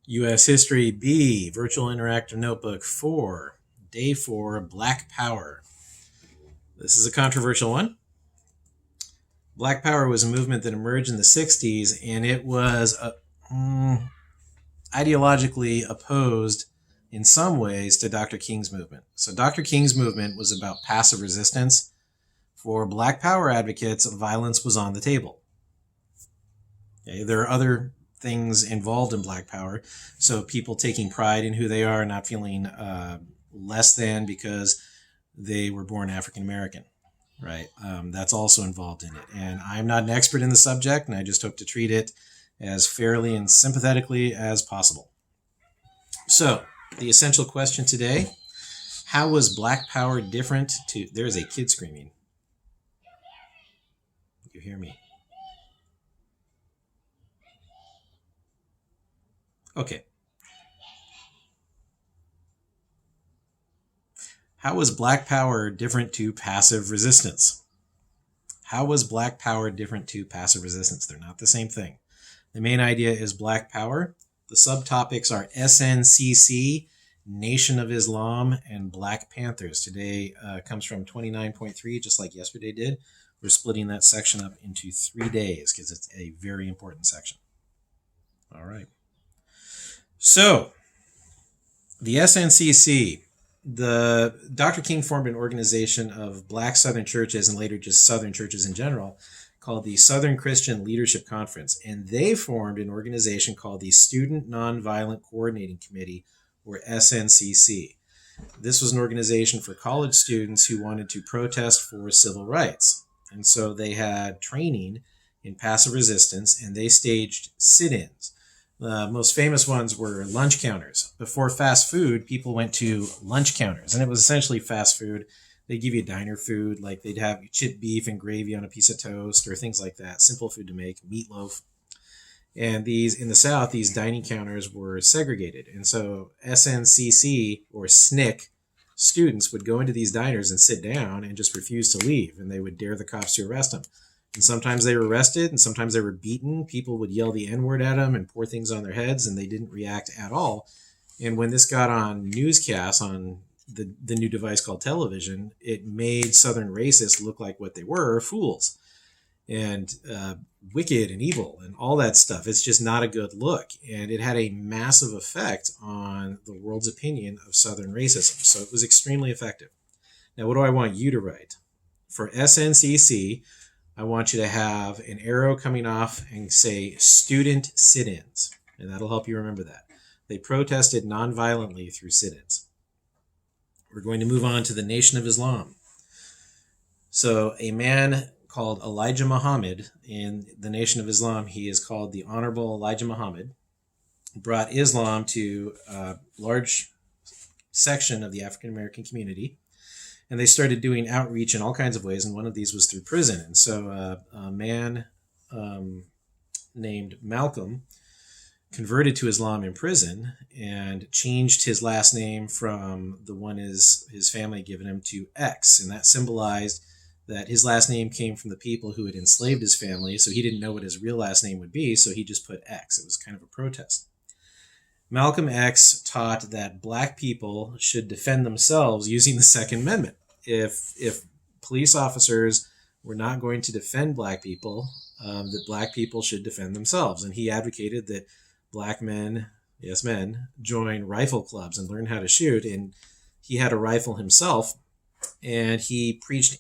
U.S. History B, Virtual Interactive Notebook 4, Day 4, Black Power. This is a controversial one. Black Power was a movement that emerged in the 60s, and it was ideologically opposed in some ways to Dr. King's movement. So Dr. King's movement was about passive resistance. For Black Power advocates, violence was on the table. Okay, there are other things involved in Black Power. So people taking pride in who they are, not feeling less than because they were born African American, right? That's also involved in it. And I'm not an expert in the subject, and I just hope to treat it as fairly and sympathetically as possible. So, the essential question today, how was Black Power different to... There's a kid screaming. You hear me? Okay. How was Black Power different to passive resistance? How was Black Power different to passive resistance? They're not the same thing. The main idea is Black Power. The subtopics are SNCC, Nation of Islam, and Black Panthers. Today comes from 29.3, just like yesterday did. We're splitting that section up into 3 days because it's a very important section. All right. So, the SNCC, Dr. King formed an organization of Black Southern churches and later just Southern churches in general called the Southern Christian Leadership Conference. And they formed an organization called the Student Nonviolent Coordinating Committee, or SNCC. This was an organization for college students who wanted to protest for civil rights. And so they had training in passive resistance, and they staged sit-ins. The most famous ones were lunch counters. Before fast food, people went to lunch counters, and it was essentially fast food. They'd give you diner food, like they'd have chipped beef and gravy on a piece of toast or things like that. Simple food to make, meatloaf. And these, in the South, these dining counters were segregated. And so SNCC or SNCC students would go into these diners and sit down and just refuse to leave. And they would dare the cops to arrest them. And sometimes they were arrested and sometimes they were beaten. People would yell the N-word at them and pour things on their heads, and they didn't react at all. And when this got on newscasts on the new device called television, it made Southern racists look like what they were, fools and wicked and evil and all that stuff. It's just not a good look. And it had a massive effect on the world's opinion of Southern racism. So it was extremely effective. Now, what do I want you to write? For SNCC, I want you to have an arrow coming off and say student sit-ins. And that'll help you remember that. They protested nonviolently through sit-ins. We're going to move on to the Nation of Islam. So a man called Elijah Muhammad in the Nation of Islam, he is called the Honorable Elijah Muhammad, brought Islam to a large section of the African American community. And they started doing outreach in all kinds of ways, and one of these was through prison. And so a man named Malcolm converted to Islam in prison and changed his last name from the one his family had given him to X. And that symbolized that his last name came from the people who had enslaved his family, so he didn't know what his real last name would be, so he just put X. It was kind of a protest. Malcolm X taught that black people should defend themselves using the Second Amendment. If police officers were not going to defend black people, that black people should defend themselves. And he advocated that black men, yes, men, join rifle clubs and learn how to shoot. And he had a rifle himself, and he preached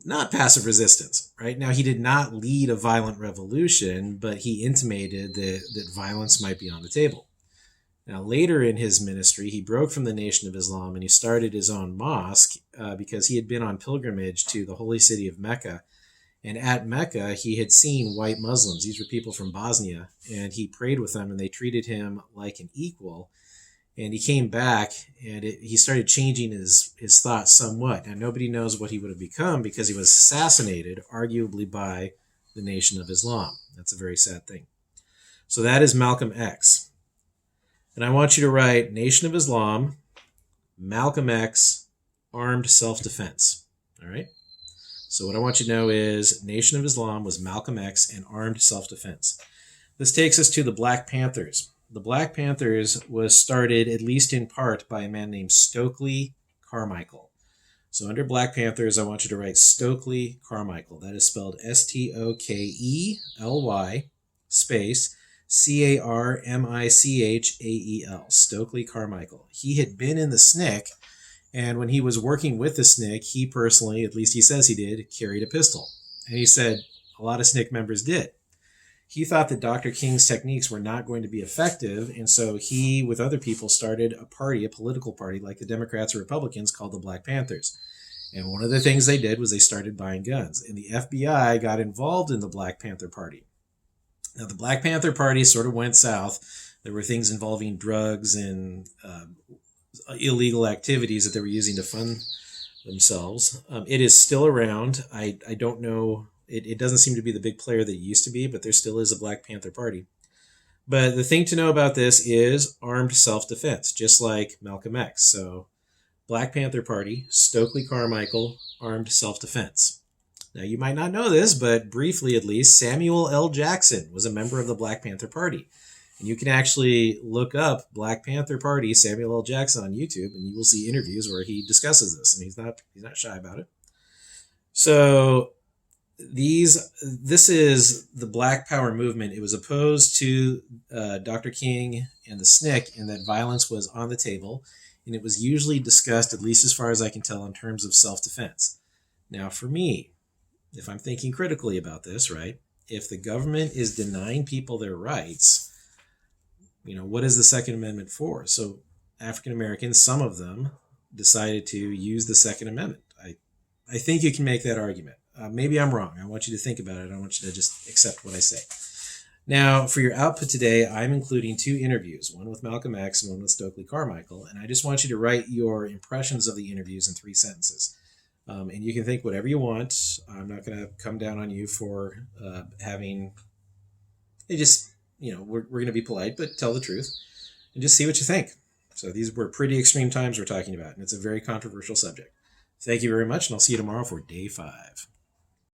not passive resistance, right? Now, he did not lead a violent revolution, but he intimated that violence might be on the table. Now, later in his ministry, he broke from the Nation of Islam and he started his own mosque because he had been on pilgrimage to the holy city of Mecca. And at Mecca, he had seen white Muslims. These were people from Bosnia, and he prayed with them, and they treated him like an equal. And he came back, and he started changing his thoughts somewhat. Now, nobody knows what he would have become because he was assassinated, arguably by the Nation of Islam. That's a very sad thing. So that is Malcolm X. And I want you to write Nation of Islam, Malcolm X, armed self-defense. All right? So what I want you to know is Nation of Islam was Malcolm X and armed self-defense. This takes us to the Black Panthers. The Black Panthers was started, at least in part, by a man named Stokely Carmichael. So under Black Panthers, I want you to write Stokely Carmichael. That is spelled Stokley space Carmichael. Stokely Carmichael. He had been in the SNCC, and when he was working with the SNCC, he personally, at least he says he did, carried a pistol. And he said a lot of SNCC members did. He thought that Dr. King's techniques were not going to be effective, and so he, with other people, started a party, a political party, like the Democrats or Republicans, called the Black Panthers. And one of the things they did was they started buying guns, and the FBI got involved in the Black Panther Party. Now, the Black Panther Party sort of went south. There were things involving drugs and illegal activities that they were using to fund themselves. It is still around. I don't know. It doesn't seem to be the big player that it used to be, but there still is a Black Panther Party. But the thing to know about this is armed self-defense, just like Malcolm X. So Black Panther Party, Stokely Carmichael, armed self-defense. Now, you might not know this, but briefly at least, Samuel L. Jackson was a member of the Black Panther Party. And you can actually look up Black Panther Party Samuel L. Jackson on YouTube, and you will see interviews where he discusses this, and he's not shy about it. So this is the Black Power movement. It was opposed to Dr. King and the SNCC in that violence was on the table, and it was usually discussed, at least as far as I can tell, in terms of self-defense. Now, for me, if I'm thinking critically about this, right, if the government is denying people their rights, what is the Second Amendment for? So African Americans, some of them, decided to use the Second Amendment. I think you can make that argument. Maybe I'm wrong. I want you to think about it. I want you to just accept what I say. Now, for your output today, I'm including 2 interviews, one with Malcolm X and one with Stokely Carmichael, and I just want you to write your impressions of the interviews in 3 sentences. And you can think whatever you want. I'm not going to come down on you for having... we're going to be polite, but tell the truth, and just see what you think. So these were pretty extreme times we're talking about, and it's a very controversial subject. Thank you very much, and I'll see you tomorrow for day 5.